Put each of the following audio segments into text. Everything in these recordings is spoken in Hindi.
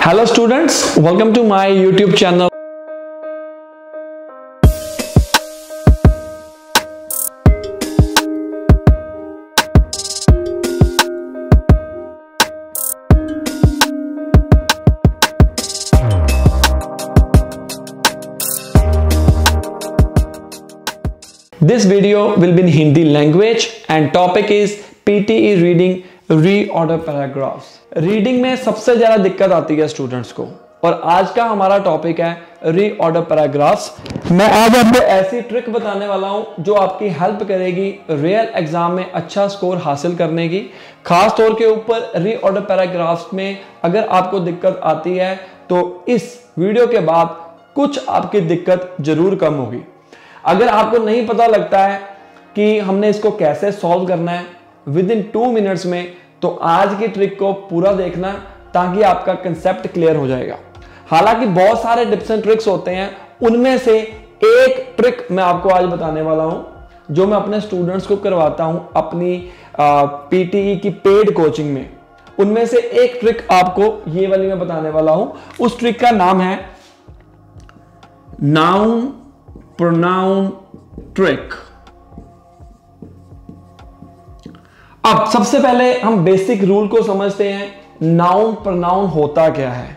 Hello students, welcome to my YouTube channel. This video will be in Hindi language and topic is PTE reading reorder paragraphs. Reading में सबसे ज्यादा दिक्कत आती है स्टूडेंट्स को और आज का हमारा टॉपिक है रीऑर्डर पैराग्राफ्स। मैं आज आपको ऐसी ट्रिक बताने वाला हूं जो आपकी हेल्प करेगी रियल एग्जाम में अच्छा स्कोर हासिल करने की। खास तौर के ऊपर रीऑर्डर पैराग्राफ्स में अगर आपको दिक्कत आती है तो इस वीडियो के बाद कुछ आपकी दिक्कत जरूर कम होगी। अगर आपको नहीं पता लगता है कि हमने इसको कैसे सॉल्व करना है विद इन 2 मिनट्स में, तो आज की ट्रिक को पूरा देखना ताकि आपका कंसेप्ट क्लियर हो जाएगा। हालांकि बहुत सारे टिप्स एंड ट्रिक्स होते हैं, उनमें से एक ट्रिक मैं आपको आज बताने वाला हूं जो मैं अपने स्टूडेंट्स को करवाता हूं अपनी पीटीई की पेड कोचिंग में। उनमें से एक ट्रिक आपको ये वाली मैं बताने वाला हूं। उस ट्रिक का नाम है नाउन प्रोनाउन ट्रिक। अब सबसे पहले हम बेसिक रूल को समझते हैं। नाउन प्रोनाउन होता क्या है?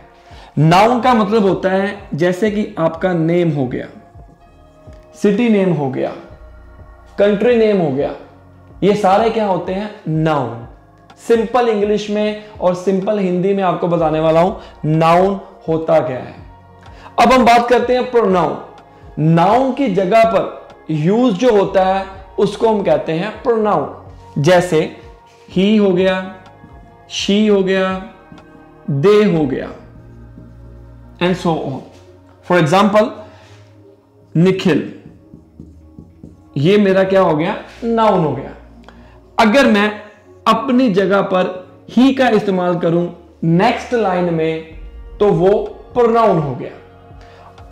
नाउन का मतलब होता है जैसे कि आपका नेम हो गया, सिटी नेम हो गया, कंट्री नेम हो गया, ये सारे क्या होते हैं? नाउन। सिंपल इंग्लिश में और सिंपल हिंदी में आपको बताने वाला हूं नाउन होता क्या है। अब हम बात करते हैं प्रोनाउन। नाउन की जगह पर यूज जो होता है उसको हम कहते हैं प्रोनाउन। जैसे ही हो गया, शी हो गया, दे हो गया and so on. For example Nikhil, ये मेरा क्या हो गया? नाउन हो गया। अगर मैं अपनी जगह पर ही का इस्तेमाल करूं नेक्स्ट लाइन में तो वो प्रोनाउन हो गया।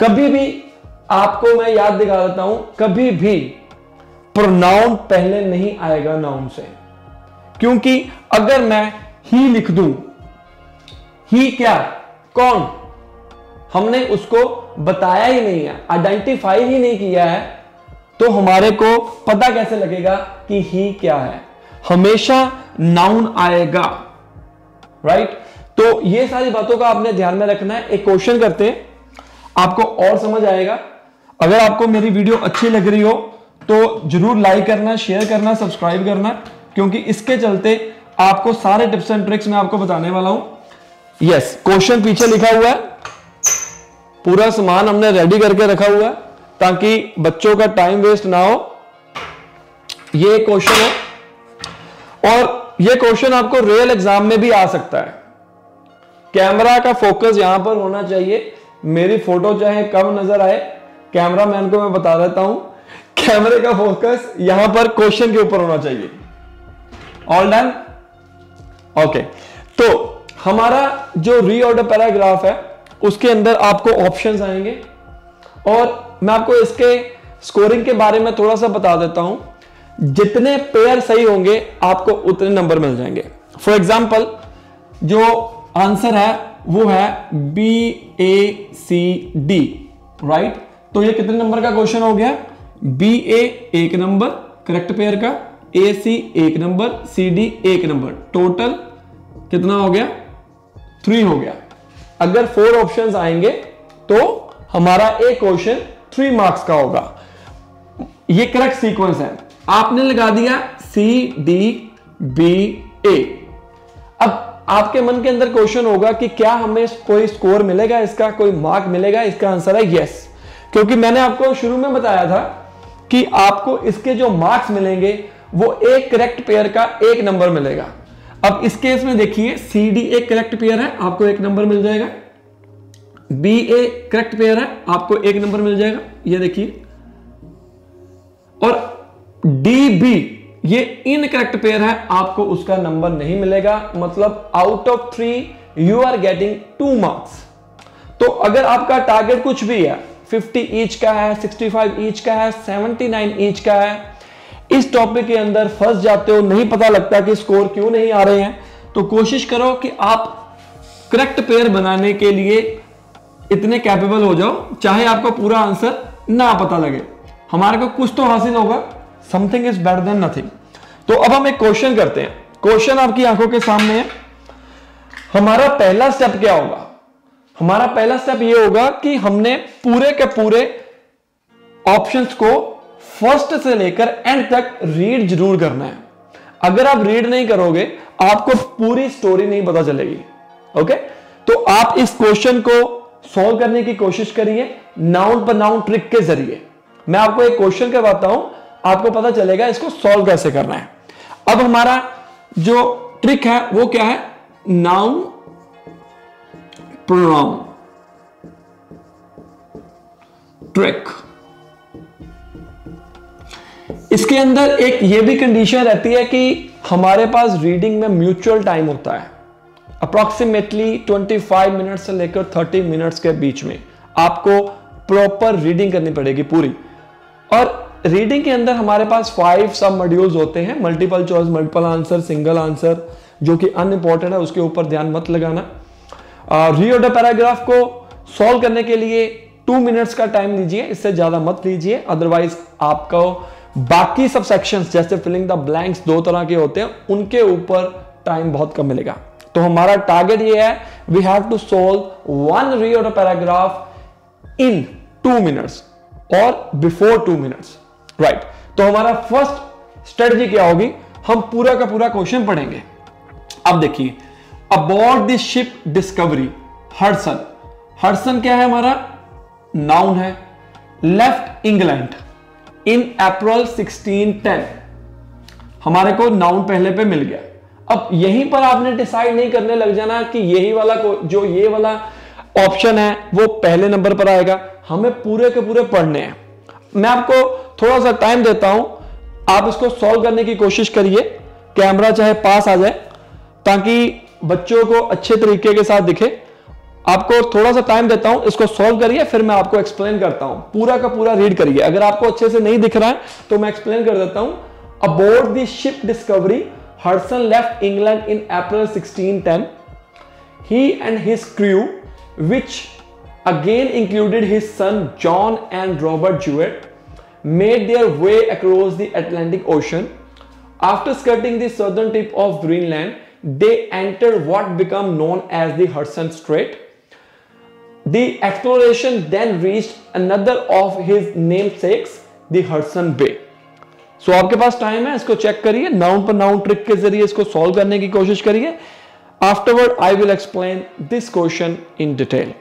कभी भी आपको मैं याद दिखा देता हूं, कभी भी प्रोनाउन पहले नहीं आएगा नाउन से, क्योंकि अगर मैं ही लिख दूं, ही क्या, कौन, हमने उसको बताया ही नहीं है, आइडेंटिफाई ही नहीं किया है, तो हमारे को पता कैसे लगेगा कि ही क्या है? हमेशा नाउन आएगा, राइट? तो ये सारी बातों का आपने ध्यान में रखना है। एक क्वेश्चन करते हैं, आपको और समझ आएगा। अगर आपको मेरी वीडियो अच्छी लग रही हो तो जरूर लाइक करना, शेयर करना, सब्सक्राइब करना, क्योंकि इसके चलते आपको सारे टिप्स एंड ट्रिक्स मैं आपको बताने वाला हूं। यस, क्वेश्चन पीछे लिखा हुआ है, पूरा सामान हमने रेडी करके रखा हुआ है ताकि बच्चों का टाइम वेस्ट ना हो। ये क्वेश्चन है और ये क्वेश्चन आपको रियल एग्जाम में भी आ सकता है। कैमरा का फोकस यहां पर होना चाहिए। मेरी फोटो चाहे कम नजर आए, कैमरामैन को मैं बता देता हूं, कैमरे का फोकस यहां पर क्वेश्चन के ऊपर होना चाहिए। All done? ओके। तो हमारा जो रीऑर्डर पैराग्राफ है उसके अंदर आपको ऑप्शंस आएंगे और मैं आपको इसके स्कोरिंग के बारे में थोड़ा सा बता देता हूं। जितने पेयर सही होंगे आपको उतने नंबर मिल जाएंगे। फॉर एग्जाम्पल जो आंसर है वो है BACD, राइट? तो ये कितने नंबर का क्वेश्चन हो गया? BA 1 नंबर करेक्ट पेयर का, AC 1 number, CD 1 number, total कितना हो गया? 3 हो गया। अगर 4 ऑप्शंस आएंगे तो हमारा एक क्वेश्चन 3 मार्क्स का होगा। ये करेक्ट सीक्वेंस है। आपने लगा दिया CDBA। अब आपके मन के अंदर क्वेश्चन होगा कि क्या हमें कोई स्कोर मिलेगा, इसका कोई मार्क मिलेगा? इसका आंसर है यस, क्योंकि मैंने आपको शुरू में बताया था कि आपको इसके जो मार्क्स मिलेंगे वो एक करेक्ट पेयर का 1 नंबर मिलेगा। अब इस केस में देखिए CD एक करेक्ट पेयर है, आपको 1 नंबर मिल जाएगा। BA करेक्ट पेयर है, आपको 1 नंबर मिल जाएगा, ये देखिए। और DB ये इनकरेक्ट पेयर है, आपको उसका नंबर नहीं मिलेगा। मतलब out of 3 you are getting 2 marks. तो अगर आपका टारगेट कुछ भी है, 50 ईच का है, 65 ईच का है, 79 ईच का है, इस टॉपिक के अंदर फंस जाते हो, नहीं पता लगता कि स्कोर क्यों नहीं आ रहे हैं, तो कोशिश करो कि आप करेक्ट पेयर बनाने के लिए इतने कैपेबल हो जाओ, चाहे आपको पूरा आंसर ना पता लगे, हमारे को कुछ तो हासिल होगा। Something is better than nothing. तो अब हम एक क्वेश्चन करते हैं। क्वेश्चन आपकी आंखों के सामने है। हमारा पहला स्टेप क्या होगा? हमारा पहला स्टेप ये होगा कि हमने पूरे के पूरे ऑप्शंस को फर्स्ट से लेकर एंड तक रीड जरूर करना है। अगर आप रीड नहीं करोगे आपको पूरी स्टोरी नहीं पता चलेगी। ओके, तो आप इस क्वेश्चन को सॉल्व करने की कोशिश करिए नाउन पर नाउन ट्रिक के जरिए। मैं आपको एक क्वेश्चन करवाता हूं, आपको पता चलेगा इसको सॉल्व कैसे करना है। अब हमारा जो ट्रिक है वो क्या है? Noun pronoun trick. इसके अंदर एक ये भी कंडीशन रहती है कि हमारे पास रीडिंग में म्यूचुअल टाइम होता है। अप्रोक्सीमेटली 25 मिनट से लेकर 30 मिनट्स के बीच में आपको प्रॉपर रीडिंग करनी पड़ेगी पूरी। और रीडिंग के अंदर हमारे पास 5 सब मॉड्यूल्स होते हैं, multiple choice, multiple answer, single answer, जो कि अनइंपॉर्टेंट है, उसके ऊपर ध्यान मत लगाना। रीड द पैराग्राफ को सॉल्व करने के लिए 2 मिनट्स का टाइम लीजिए, इससे ज्यादा मत लीजिए, अदरवाइज आपको बाकी सब सेक्शंस जैसे फिलिंग द ब्लैंक्स 2 तरह के होते हैं, उनके ऊपर टाइम बहुत कम मिलेगा। तो हमारा टारगेट ये है, we have to solve 1 read the paragraph in 2 minutes और बिफोर 2 मिनट्स, राइट। तो हमारा फर्स्ट स्ट्रेटजी क्या होगी? हम पूरा का पूरा क्वेश्चन पढ़ेंगे। अब देखिए, aboard the ship Discovery Hudson. Hudson क्या है? हमारा नाउन है। लेफ्ट इंग्लैंड इन अप्रैल 1610, हमारे को नाउन पहले पे मिल गया। अब यहीं पर आपने डिसाइड नहीं करने लग जाना कि यही वाला जो ये वाला ऑप्शन है वो पहले नंबर पर आएगा। हमें पूरे के पूरे पढ़ने हैं। मैं आपको थोड़ा सा टाइम देता हूं, आप इसको सॉल्व करने की कोशिश करिए। कैमरा चाहे पास आ जाए ताकि बच्चों को अच्छे तरीके के साथ दिखे। आपको थोड़ा सा टाइम देता हूं, इसको सॉल्व करिए, फिर मैं आपको एक्सप्लेन करता हूं। पूरा का पूरा रीड करिए। अगर आपको अच्छे से नहीं दिख रहा है तो मैं एक्सप्लेन कर देता हूं। Aboard the ship Discovery Hudson left England in April 1610। He and his crew, which again included his son John and Robert Jewett, made their way across the Atlantic Ocean. After skirting the southern tip of Greenland, they entered what became known as the Hudson Strait. The exploration then reached another of his namesakes, the Hudson Bay. So आपके पास टाइम है, इसको चेक करिए, नाउन पर नाउन ट्रिक के जरिए इसको सॉल्व करने की कोशिश करिए। Afterward, I will explain this question in detail.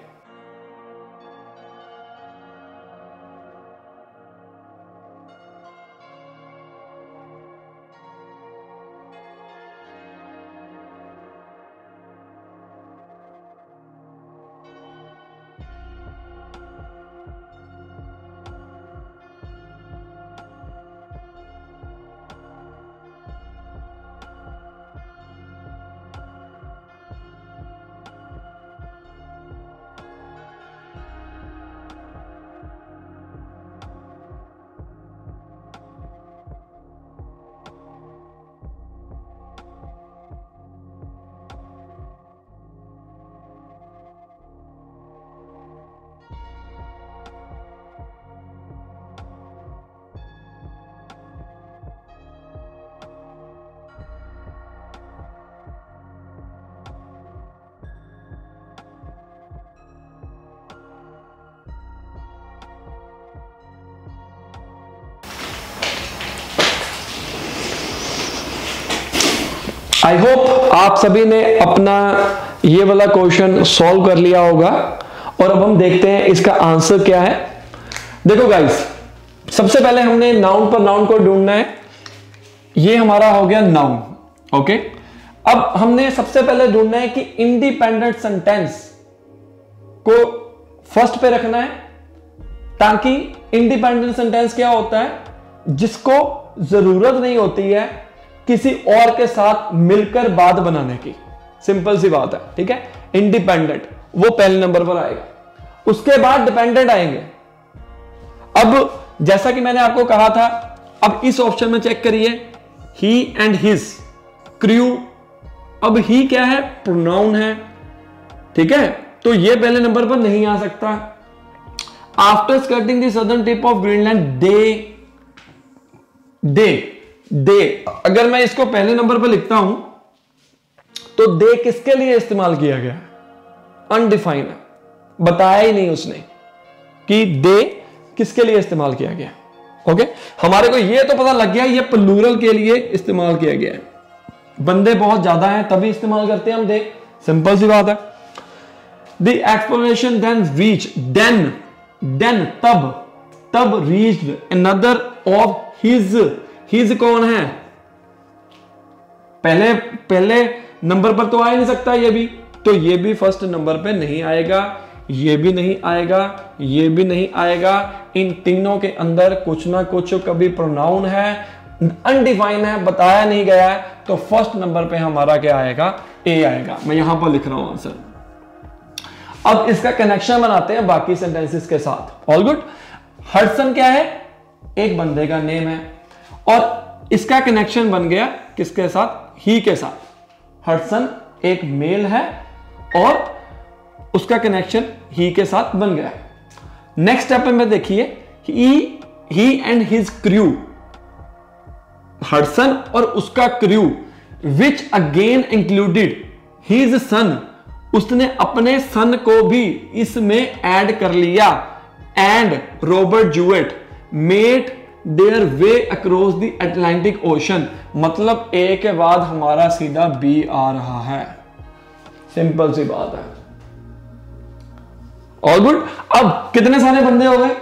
I hope आप सभी ने अपना ये वाला क्वेश्चन सॉल्व कर लिया होगा। और अब हम देखते हैं इसका आंसर क्या है। देखो गाइस, सबसे पहले हमने नाउन पर नाउन को ढूंढना है। ये हमारा हो गया नाउन। ओके, अब हमने सबसे पहले ढूंढना है कि इंडिपेंडेंट सेंटेंस को फर्स्ट पे रखना है, ताकि इंडिपेंडेंट सेंटेंस क्या होता है? जिसको जरूरत नहीं होती है किसी और के साथ मिलकर बात बनाने की। सिंपल सी बात है, ठीक है। इंडिपेंडेंट वो पहले नंबर पर आएगा, उसके बाद डिपेंडेंट आएंगे। अब जैसा कि मैंने आपको कहा था, अब इस ऑप्शन में चेक करिए, ही एंड हिज क्रू। अब ही क्या है? प्रोनाउन है। ठीक है, तो ये पहले नंबर पर नहीं आ सकता। After skirting the southern tip of Greenland they अगर मैं इसको पहले नंबर पर लिखता हूं तो दे किसके लिए इस्तेमाल किया गया? अनडिफाइंड है, बताया ही नहीं उसने कि दे किसके लिए इस्तेमाल किया गया। ओके, हमारे को ये तो पता लग गया ये प्लूरल के लिए इस्तेमाल किया गया है, बंदे बहुत ज्यादा हैं तभी इस्तेमाल करते हैं हम दे, सिंपल सी बात है। The exploration then reach then तब रीच्ड अनदर ऑफ हिज कौन है? पहले नंबर पर तो आ ही नहीं सकता ये भी, तो ये भी फर्स्ट नंबर पे नहीं आएगा, ये भी नहीं आएगा, ये भी नहीं आएगा। इन तीनों के अंदर कुछ ना कुछ कभी प्रोनाउन है, अनडिफाइन है, बताया नहीं गया है, तो फर्स्ट नंबर पे हमारा क्या आएगा? ए आएगा। मैं यहां पर लिख रहा हूं आंसर। अब इसका कनेक्शन बनाते हैं बाकी सेंटेंसेस के साथ। All good. हडसन क्या है? एक बंदे का नेम है और इसका कनेक्शन बन गया किसके साथ? ही के साथ। हडसन एक मेल है और उसका कनेक्शन ही के साथ बन गया। नेक्स्ट स्टेप में देखिए, he and his crew, Hudson और उसका crew, which again included his son, उसने अपने सन को भी इसमें ऐड कर लिया। And Robert Juet made their way across the Atlantic Ocean, मतलब ए के बाद हमारा सीधा बी आ रहा है, सिंपल सी बात है। All good. अब कितने सारे बंदे हो गए?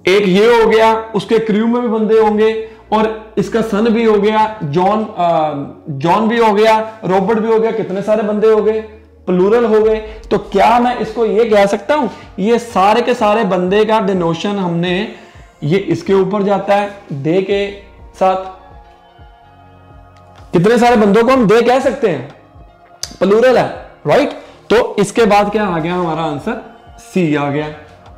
एक ये हो गया, उसके क्रू में भी बंदे होंगे और इसका सन भी हो गया, जॉन भी हो गया, रॉबर्ट भी हो गया, कितने सारे बंदे हो गए? प्लूरल हो गए। तो क्या मैं इसको ये कह सकता हूं ये सारे के सारे बंदे का डिनोशन हमने ये इसके ऊपर जाता है दे के साथ। कितने सारे बंदों को हम दे कह सकते हैं, प्लूरल है, राइट। तो इसके बाद क्या आ गया? हमारा आंसर सी आ गया।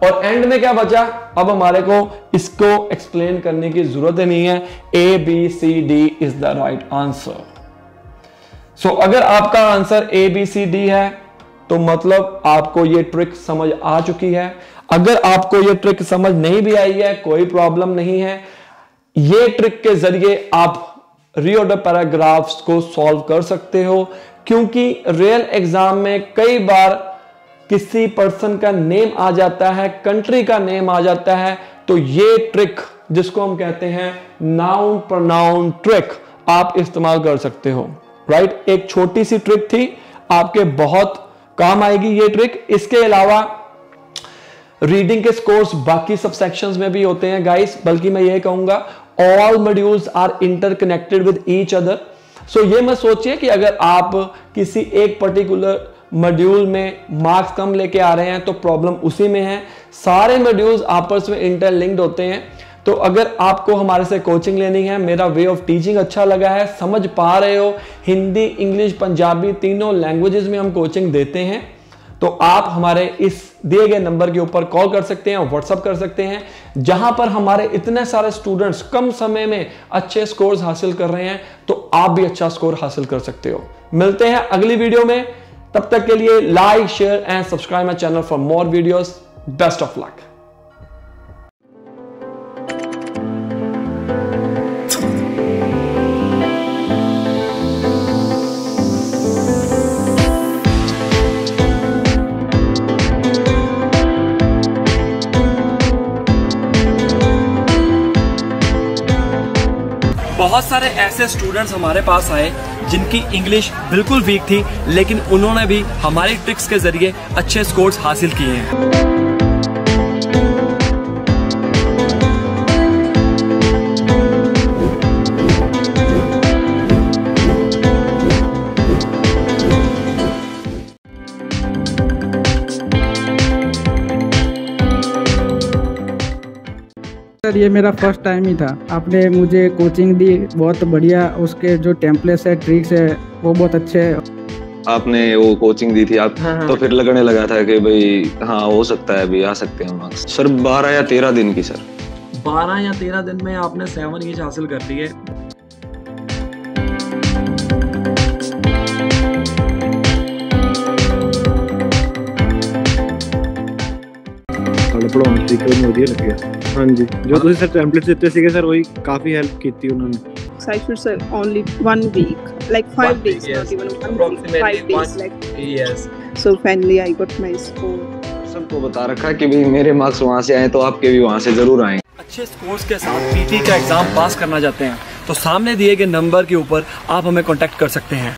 और एंड में क्या बचा? अब हमारे को इसको एक्सप्लेन करने की जरूरत नहीं है, A B C D is the right answer. So अगर आपका answer A B C D है तो मतलब आपको ये ट्रिक समझ आ चुकी है। अगर आपको ये ट्रिक समझ नहीं भी आई है कोई प्रॉब्लम नहीं है, ये ट्रिक के जरिए आप रीऑर्डर पैराग्राफ्स को सॉल्व कर सकते हो, क्योंकि रियल एग्जाम में कई बार किसी पर्सन का नेम आ जाता है, कंट्री का नेम आ जाता है, तो ये ट्रिक जिसको हम कहते हैं नाउन प्रोनाउन ट्रिक आप इस्तेमाल कर सकते हो, राइट। एक छोटी सी ट्रिक थी, आपके बहुत काम आएगी ये ट्रिक। इसके अलावा रीडिंग के स्कोर्स बाकी सब सेक्शंस में भी होते हैं गाइस, बल्कि मैं ये कहूंगा all modules are interconnected with each other. So ये मत सोचिए कि अगर आप किसी एक पर्टिकुलर मॉड्यूल में मार्क्स कम लेके आ रहे हैं तो प्रॉब्लम उसी में है, सारे मॉड्यूल्स आपस में इंटरलिंक्ड होते हैं। तो अगर आपको हमारे से कोचिंग लेनी है, मेरा वे ऑफ टीचिंग अच्छा लगा है, समझ पा रहे हो, हिंदी इंग्लिश पंजाबी तीनों लैंग्वेजेस में हम कोचिंग देते हैं, तो आप हमारे इस दिए गए नंबर के ऊपर कॉल कर सकते हैं, व्हाट्सएप कर सकते हैं, जहां पर हमारे इतने सारे स्टूडेंट्स कम समय में अच्छे स्कोर्स हासिल कर रहे हैं, तो आप भी अच्छा स्कोर हासिल कर सकते हो। मिलते हैं अगली वीडियो में, तब तक के लिए like share and subscribe my channel for more videos. Best of luck. बहुत सारे ऐसे स्टूडेंट्स हमारे पास आए जिनकी इंग्लिश बिल्कुल वीक थी, लेकिन उन्होंने भी हमारी ट्रिक्स के जरिए अच्छे स्कोर्स हासिल किए हैं। सर ये मेरा फर्स्ट टाइम ही था, आपने मुझे कोचिंग दी बहुत बढ़िया, उसके जो टेम्पलेट्स है ट्रिक्स है वो बहुत अच्छे है। आपने वो कोचिंग दी थी आप तो फिर लगने लगा था कि भाई हाँ हो सकता है, अभी आ सकते हैं मार्क्स। सर 12 या 13 दिन की। सर 12 या 13 दिन में आपने 7 ईच हासिल कर ली है। थोड़ा होना चाहिए कि ਵਧੀਆ ਲੱਗਿਆ। ਹਾਂਜੀ ਜੋ ਤੁਸੀਂ ਸਰ ਟੈਂਪਲੇਟਸ ਦਿੱਤੇ ਸੀਗੇ ਸਰ ਉਹੀ ਕਾਫੀ ਹੈਲਪ ਕੀਤੀ ਉਹਨਾਂ ਨੇ। I should say only 1 week, like 5 days, not even 1 week, 5 days, like yes. So finally I got my score. सबको बता रखा है कि भाई मेरे मार्क्स वहाँ से आए तो आपके भी वहाँ से जरूर आएंगे। अच्छे स्कोर्स के साथ पीटी का एग्जाम पास करना चाहते हैं तो सामने दिए गए नंबर के ऊपर आप हमें कांटेक्ट कर सकते हैं।